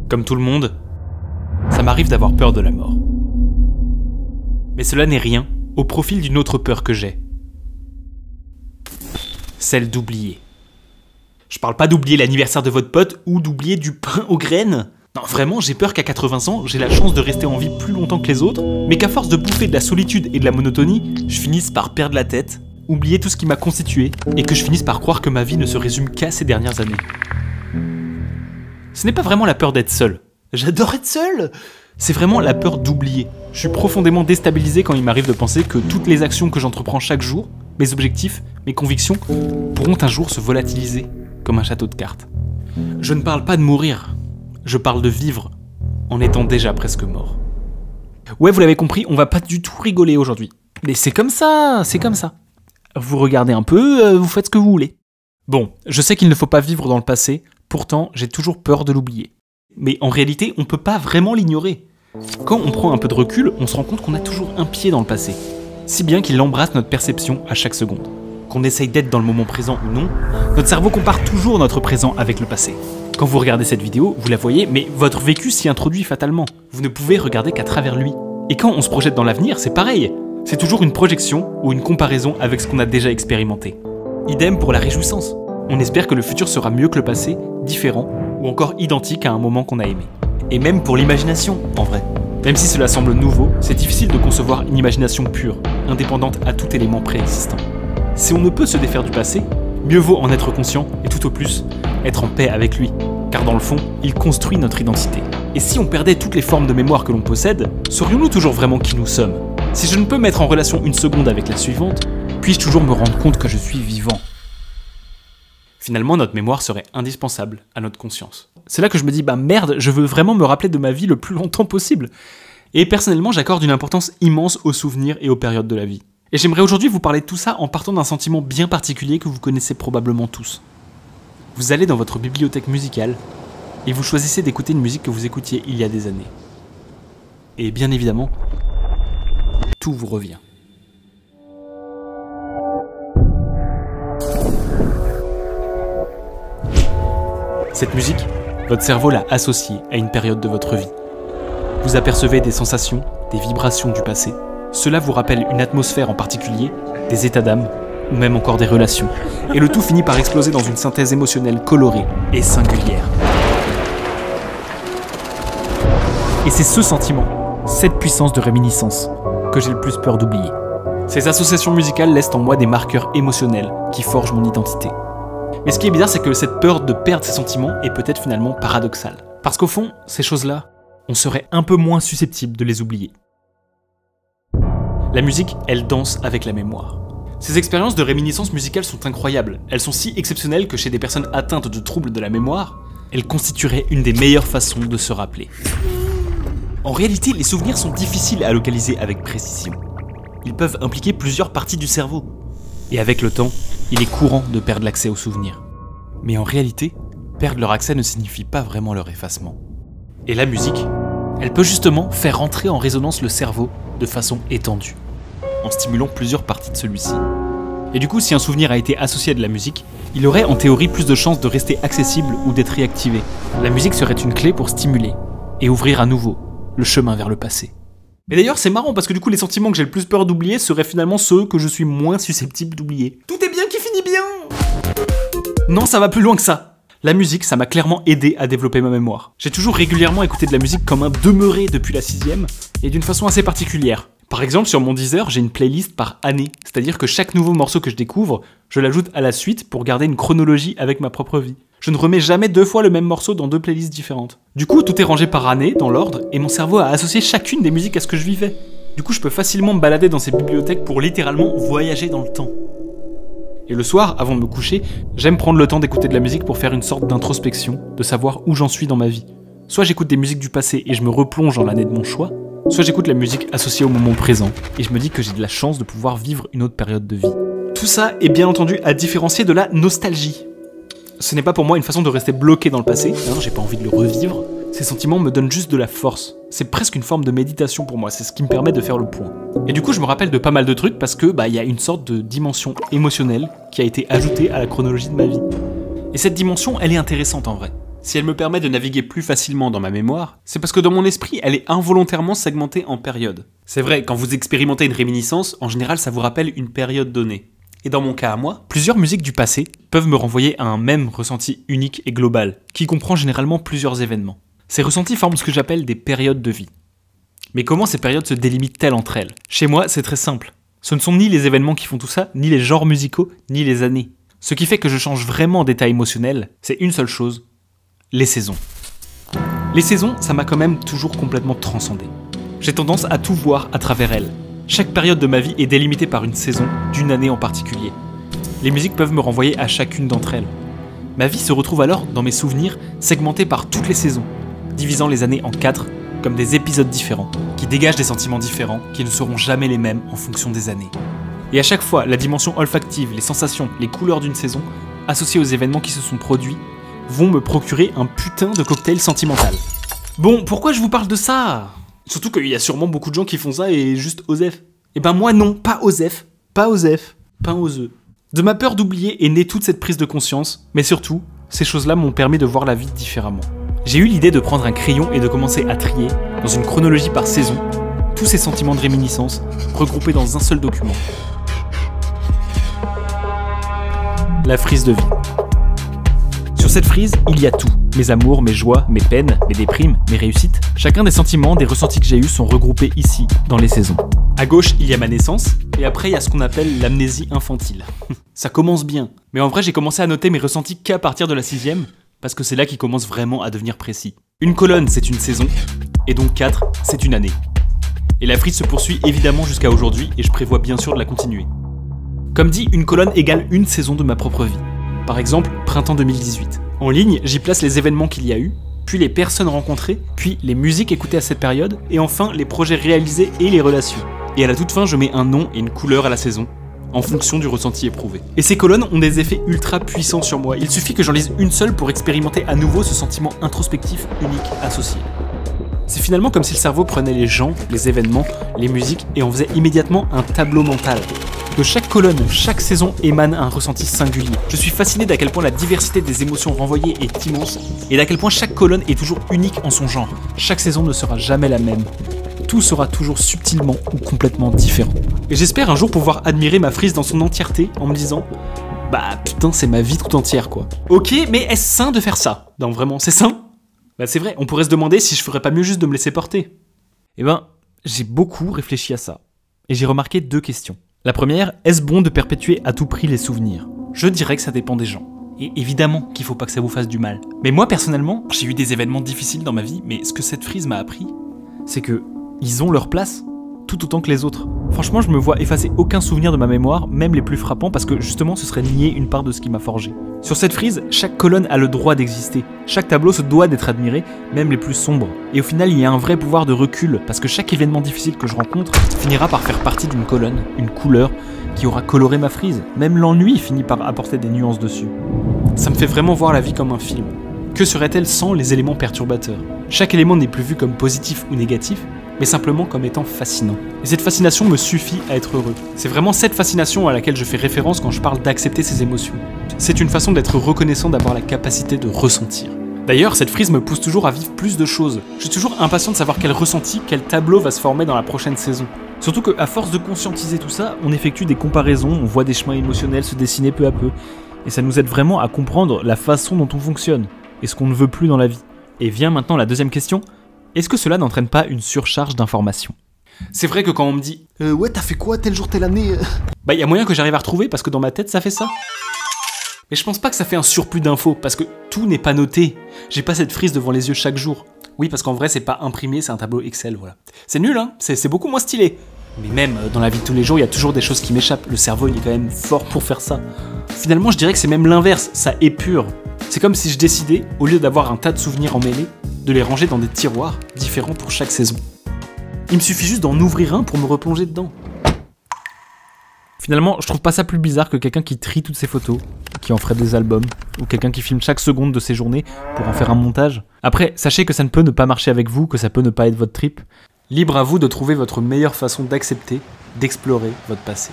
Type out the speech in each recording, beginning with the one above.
Comme tout le monde, ça m'arrive d'avoir peur de la mort. Mais cela n'est rien au profil d'une autre peur que j'ai. Celle d'oublier. Je parle pas d'oublier l'anniversaire de votre pote ou d'oublier du pain aux graines. Non, vraiment, j'ai peur qu'à 80 ans, j'ai la chance de rester en vie plus longtemps que les autres, mais qu'à force de bouffer de la solitude et de la monotonie, je finisse par perdre la tête, oublier tout ce qui m'a constitué, et que je finisse par croire que ma vie ne se résume qu'à ces dernières années. Ce n'est pas vraiment la peur d'être seul. J'adore être seul! C'est vraiment la peur d'oublier. Je suis profondément déstabilisé quand il m'arrive de penser que toutes les actions que j'entreprends chaque jour, mes objectifs, mes convictions, pourront un jour se volatiliser comme un château de cartes. Je ne parle pas de mourir, je parle de vivre en étant déjà presque mort. Ouais, vous l'avez compris, on va pas du tout rigoler aujourd'hui. Mais c'est comme ça, c'est comme ça. Vous regardez un peu, vous faites ce que vous voulez. Bon, je sais qu'il ne faut pas vivre dans le passé, pourtant j'ai toujours peur de l'oublier. Mais en réalité, on peut pas vraiment l'ignorer. Quand on prend un peu de recul, on se rend compte qu'on a toujours un pied dans le passé. Si bien qu'il embrasse notre perception à chaque seconde. Qu'on essaye d'être dans le moment présent ou non, notre cerveau compare toujours notre présent avec le passé. Quand vous regardez cette vidéo, vous la voyez, mais votre vécu s'y introduit fatalement. Vous ne pouvez regarder qu'à travers lui. Et quand on se projette dans l'avenir, c'est pareil. C'est toujours une projection ou une comparaison avec ce qu'on a déjà expérimenté. Idem pour la réjouissance. On espère que le futur sera mieux que le passé, différent, ou encore identique à un moment qu'on a aimé. Et même pour l'imagination, en vrai. Même si cela semble nouveau, c'est difficile de concevoir une imagination pure, indépendante à tout élément préexistant. Si on ne peut se défaire du passé, mieux vaut en être conscient et tout au plus, être en paix avec lui. Car dans le fond, il construit notre identité. Et si on perdait toutes les formes de mémoire que l'on possède, serions-nous toujours vraiment qui nous sommes? Si je ne peux mettre en relation une seconde avec la suivante, puis-je toujours me rendre compte que je suis vivant? Finalement, notre mémoire serait indispensable à notre conscience. C'est là que je me dis, bah merde, je veux vraiment me rappeler de ma vie le plus longtemps possible. Et personnellement, j'accorde une importance immense aux souvenirs et aux périodes de la vie. Et j'aimerais aujourd'hui vous parler de tout ça en partant d'un sentiment bien particulier que vous connaissez probablement tous. Vous allez dans votre bibliothèque musicale et vous choisissez d'écouter une musique que vous écoutiez il y a des années. Et bien évidemment, tout vous revient. Cette musique, votre cerveau l'a associée à une période de votre vie. Vous apercevez des sensations, des vibrations du passé. Cela vous rappelle une atmosphère en particulier, des états d'âme, ou même encore des relations. Et le tout finit par exploser dans une synthèse émotionnelle colorée et singulière. Et c'est ce sentiment, cette puissance de réminiscence, que j'ai le plus peur d'oublier. Ces associations musicales laissent en moi des marqueurs émotionnels qui forgent mon identité. Mais ce qui est bizarre, c'est que cette peur de perdre ces sentiments est peut-être finalement paradoxale. Parce qu'au fond, ces choses-là, on serait un peu moins susceptible de les oublier. La musique, elle danse avec la mémoire. Ces expériences de réminiscence musicale sont incroyables. Elles sont si exceptionnelles que chez des personnes atteintes de troubles de la mémoire, elles constitueraient une des meilleures façons de se rappeler. En réalité, les souvenirs sont difficiles à localiser avec précision. Ils peuvent impliquer plusieurs parties du cerveau. Et avec le temps, il est courant de perdre l'accès aux souvenirs. Mais en réalité, perdre leur accès ne signifie pas vraiment leur effacement. Et la musique, elle peut justement faire entrer en résonance le cerveau de façon étendue, en stimulant plusieurs parties de celui-ci. Et du coup, si un souvenir a été associé à de la musique, il aurait en théorie plus de chances de rester accessible ou d'être réactivé. La musique serait une clé pour stimuler et ouvrir à nouveau le chemin vers le passé. Et d'ailleurs, c'est marrant parce que du coup, les sentiments que j'ai le plus peur d'oublier seraient finalement ceux que je suis moins susceptible d'oublier. Tout est bien qui finit bien! Non, ça va plus loin que ça. La musique, ça m'a clairement aidé à développer ma mémoire. J'ai toujours régulièrement écouté de la musique comme un demeuré depuis la 6ème, et d'une façon assez particulière. Par exemple, sur mon Deezer, j'ai une playlist par année, c'est-à-dire que chaque nouveau morceau que je découvre, je l'ajoute à la suite pour garder une chronologie avec ma propre vie. Je ne remets jamais 2 fois le même morceau dans 2 playlists différentes. Du coup, tout est rangé par année, dans l'ordre, et mon cerveau a associé chacune des musiques à ce que je vivais. Du coup, je peux facilement me balader dans ces bibliothèques pour littéralement voyager dans le temps. Et le soir, avant de me coucher, j'aime prendre le temps d'écouter de la musique pour faire une sorte d'introspection, de savoir où j'en suis dans ma vie. Soit j'écoute des musiques du passé et je me replonge dans l'année de mon choix, soit j'écoute la musique associée au moment présent, et je me dis que j'ai de la chance de pouvoir vivre une autre période de vie. Tout ça est bien entendu à différencier de la nostalgie. Ce n'est pas pour moi une façon de rester bloqué dans le passé, j'ai pas envie de le revivre. Ces sentiments me donnent juste de la force. C'est presque une forme de méditation pour moi, c'est ce qui me permet de faire le point. Et du coup, je me rappelle de pas mal de trucs parce que il y a une sorte de dimension émotionnelle qui a été ajoutée à la chronologie de ma vie. Et cette dimension, elle est intéressante en vrai. Si elle me permet de naviguer plus facilement dans ma mémoire, c'est parce que dans mon esprit, elle est involontairement segmentée en périodes. C'est vrai, quand vous expérimentez une réminiscence, en général ça vous rappelle une période donnée. Et dans mon cas à moi, plusieurs musiques du passé peuvent me renvoyer à un même ressenti unique et global, qui comprend généralement plusieurs événements. Ces ressentis forment ce que j'appelle des périodes de vie. Mais comment ces périodes se délimitent-elles entre elles? Chez moi, c'est très simple. Ce ne sont ni les événements qui font tout ça, ni les genres musicaux, ni les années. Ce qui fait que je change vraiment d'état émotionnel, c'est une seule chose, les saisons. Les saisons, ça m'a quand même toujours complètement transcendé. J'ai tendance à tout voir à travers elles. Chaque période de ma vie est délimitée par une saison, d'une année en particulier. Les musiques peuvent me renvoyer à chacune d'entre elles. Ma vie se retrouve alors, dans mes souvenirs, segmentée par toutes les saisons, divisant les années en 4, comme des épisodes différents, qui dégagent des sentiments différents, qui ne seront jamais les mêmes en fonction des années. Et à chaque fois, la dimension olfactive, les sensations, les couleurs d'une saison, associées aux événements qui se sont produits, vont me procurer un putain de cocktail sentimental. Bon, pourquoi je vous parle de ça? Surtout qu'il y a sûrement beaucoup de gens qui font ça et juste Osef. Eh ben moi non, pas Osef, pas Osef, pas Oseux. De ma peur d'oublier est née toute cette prise de conscience, mais surtout, ces choses-là m'ont permis de voir la vie différemment. J'ai eu l'idée de prendre un crayon et de commencer à trier, dans une chronologie par saison, tous ces sentiments de réminiscence, regroupés dans un seul document. La frise de vie. Sur cette frise, il y a tout. Mes amours, mes joies, mes peines, mes déprimes, mes réussites. Chacun des sentiments, des ressentis que j'ai eus sont regroupés ici, dans les saisons. À gauche, il y a ma naissance, et après, il y a ce qu'on appelle l'amnésie infantile. Ça commence bien. Mais en vrai, j'ai commencé à noter mes ressentis qu'à partir de la 6e, parce que c'est là qu'ils commencent vraiment à devenir précis. Une colonne, c'est une saison, et donc 4, c'est une année. Et la frise se poursuit évidemment jusqu'à aujourd'hui, et je prévois bien sûr de la continuer. Comme dit, une colonne égale une saison de ma propre vie. Par exemple, printemps 2018. En ligne, j'y place les événements qu'il y a eu, puis les personnes rencontrées, puis les musiques écoutées à cette période, et enfin les projets réalisés et les relations. Et à la toute fin, je mets un nom et une couleur à la saison, en fonction du ressenti éprouvé. Et ces colonnes ont des effets ultra puissants sur moi. Il suffit que j'en lise une seule pour expérimenter à nouveau ce sentiment introspectif unique associé. C'est finalement comme si le cerveau prenait les gens, les événements, les musiques et en faisait immédiatement un tableau mental. De chaque colonne, chaque saison émane un ressenti singulier. Je suis fasciné d'à quel point la diversité des émotions renvoyées est immense et d'à quel point chaque colonne est toujours unique en son genre. Chaque saison ne sera jamais la même. Tout sera toujours subtilement ou complètement différent. Et j'espère un jour pouvoir admirer ma frise dans son entièreté en me disant « Bah putain, c'est ma vie tout entière quoi. » Ok, mais est-ce sain de faire ça? Non, vraiment, c'est sain? Bah c'est vrai, on pourrait se demander si je ferais pas mieux juste de me laisser porter. Eh ben, j'ai beaucoup réfléchi à ça. Et j'ai remarqué 2 questions. La première, est-ce bon de perpétuer à tout prix les souvenirs? Je dirais que ça dépend des gens. Et évidemment qu'il faut pas que ça vous fasse du mal. Mais moi personnellement, j'ai eu des événements difficiles dans ma vie, mais ce que cette frise m'a appris, c'est que ils ont leur place, tout autant que les autres. Franchement, je me vois effacer aucun souvenir de ma mémoire, même les plus frappants, parce que justement ce serait nier une part de ce qui m'a forgé. Sur cette frise, chaque colonne a le droit d'exister. Chaque tableau se doit d'être admiré, même les plus sombres. Et au final, il y a un vrai pouvoir de recul, parce que chaque événement difficile que je rencontre finira par faire partie d'une colonne, une couleur, qui aura coloré ma frise. Même l'ennui finit par apporter des nuances dessus. Ça me fait vraiment voir la vie comme un film. Que serait-elle sans les éléments perturbateurs? Chaque élément n'est plus vu comme positif ou négatif, mais simplement comme étant fascinant. Et cette fascination me suffit à être heureux. C'est vraiment cette fascination à laquelle je fais référence quand je parle d'accepter ses émotions. C'est une façon d'être reconnaissant d'avoir la capacité de ressentir. D'ailleurs, cette frise me pousse toujours à vivre plus de choses. Je suis toujours impatient de savoir quel ressenti, quel tableau va se former dans la prochaine saison. Surtout qu'à force de conscientiser tout ça, on effectue des comparaisons, on voit des chemins émotionnels se dessiner peu à peu. Et ça nous aide vraiment à comprendre la façon dont on fonctionne, et ce qu'on ne veut plus dans la vie. Et vient maintenant la deuxième question. Est-ce que cela n'entraîne pas une surcharge d'informations? C'est vrai que quand on me dit « Ouais, t'as fait quoi tel jour, telle année ?» Bah, y a moyen que j'arrive à retrouver parce que dans ma tête, ça fait ça. Mais je pense pas que ça fait un surplus d'infos, parce que tout n'est pas noté. J'ai pas cette frise devant les yeux chaque jour. Oui, parce qu'en vrai, c'est pas imprimé, c'est un tableau Excel, voilà. C'est nul, hein? C'est beaucoup moins stylé. Mais même dans la vie de tous les jours, il y a toujours des choses qui m'échappent. Le cerveau, il est quand même fort pour faire ça. Finalement, je dirais que c'est même l'inverse, ça épure. C'est comme si je décidais, au lieu d'avoir un tas de souvenirs emmêlés, de les ranger dans des tiroirs différents pour chaque saison. Il me suffit juste d'en ouvrir un pour me replonger dedans. Finalement, je trouve pas ça plus bizarre que quelqu'un qui trie toutes ses photos, qui en ferait des albums, ou quelqu'un qui filme chaque seconde de ses journées pour en faire un montage. Après, sachez que ça ne peut ne pas marcher avec vous, que ça peut ne pas être votre trip. Libre à vous de trouver votre meilleure façon d'accepter, d'explorer votre passé.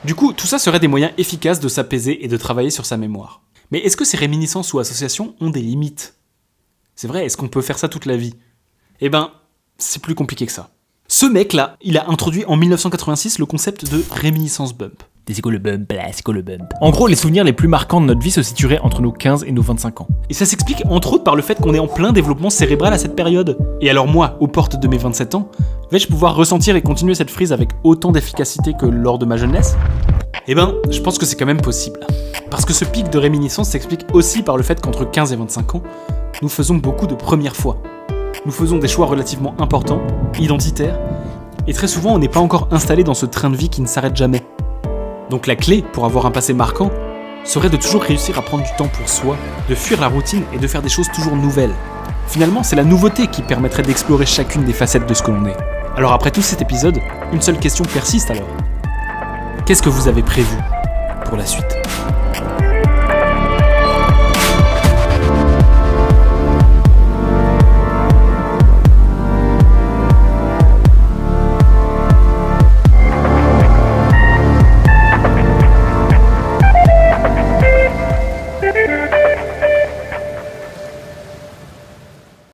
Du coup, tout ça serait des moyens efficaces de s'apaiser et de travailler sur sa mémoire. Mais est-ce que ces réminiscences ou associations ont des limites? C'est vrai, est-ce qu'on peut faire ça toute la vie? Eh ben, c'est plus compliqué que ça. Ce mec-là, il a introduit en 1986 le concept de réminiscence bump. C'est quoi le bump là? C'est quoi le bump? En gros, les souvenirs les plus marquants de notre vie se situeraient entre nos 15 et nos 25 ans. Et ça s'explique entre autres par le fait qu'on est en plein développement cérébral à cette période. Et alors moi, aux portes de mes 27 ans, vais-je pouvoir ressentir et continuer cette frise avec autant d'efficacité que lors de ma jeunesse? Eh ben, je pense que c'est quand même possible. Parce que ce pic de réminiscence s'explique aussi par le fait qu'entre 15 et 25 ans, nous faisons beaucoup de premières fois. Nous faisons des choix relativement importants, identitaires, et très souvent on n'est pas encore installé dans ce train de vie qui ne s'arrête jamais. Donc la clé pour avoir un passé marquant serait de toujours réussir à prendre du temps pour soi, de fuir la routine et de faire des choses toujours nouvelles. Finalement, c'est la nouveauté qui permettrait d'explorer chacune des facettes de ce que l'on est. Alors après tout cet épisode, une seule question persiste alors. Qu'est-ce que vous avez prévu pour la suite ?